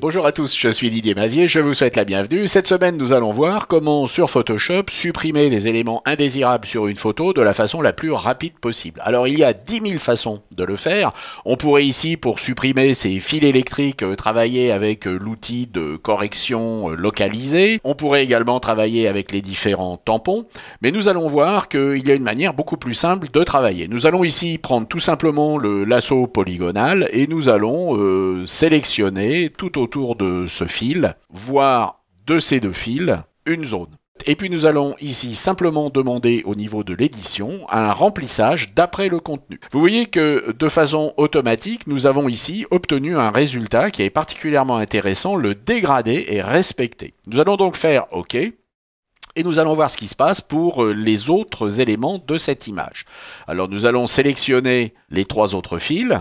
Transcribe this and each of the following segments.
Bonjour à tous, je suis Didier Mazier, je vous souhaite la bienvenue. Cette semaine, nous allons voir comment sur Photoshop supprimer des éléments indésirables sur une photo de la façon la plus rapide possible. Alors il y a 10 000 façons de le faire. On pourrait ici, pour supprimer ces fils électriques, travailler avec l'outil de correction localisé. On pourrait également travailler avec les différents tampons. Mais nous allons voir qu'il y a une manière beaucoup plus simple de travailler. Nous allons ici prendre tout simplement le lasso polygonal et nous allons sélectionner tout autour de ce fil, voire de ces deux fils, une zone. Et puis nous allons ici simplement demander au niveau de l'édition un remplissage d'après le contenu. Vous voyez que de façon automatique, nous avons ici obtenu un résultat qui est particulièrement intéressant, le dégradé est respecté. Nous allons donc faire OK. Et nous allons voir ce qui se passe pour les autres éléments de cette image. Alors nous allons sélectionner les trois autres fils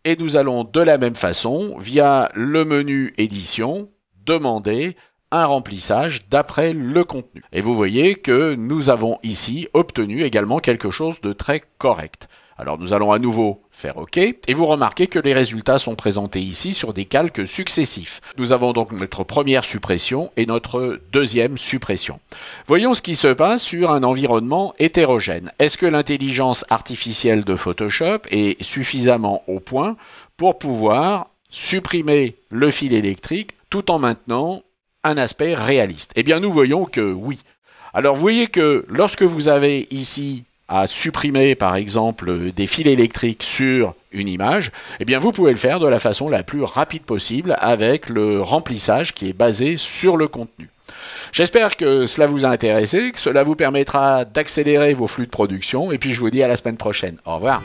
et nous allons de la même façon, via le menu édition, demander un remplissage d'après le contenu. Et vous voyez que nous avons ici obtenu également quelque chose de très correct. Alors nous allons à nouveau faire OK, et vous remarquez que les résultats sont présentés ici sur des calques successifs. Nous avons donc notre première suppression et notre deuxième suppression. Voyons ce qui se passe sur un environnement hétérogène. Est-ce que l'intelligence artificielle de Photoshop est suffisamment au point pour pouvoir supprimer le fil électrique tout en maintenant un aspect réaliste? Eh bien nous voyons que oui. Alors vous voyez que lorsque vous avez ici à supprimer par exemple des fils électriques sur une image, eh bien vous pouvez le faire de la façon la plus rapide possible avec le remplissage qui est basé sur le contenu. J'espère que cela vous a intéressé, que cela vous permettra d'accélérer vos flux de production et puis je vous dis à la semaine prochaine. Au revoir.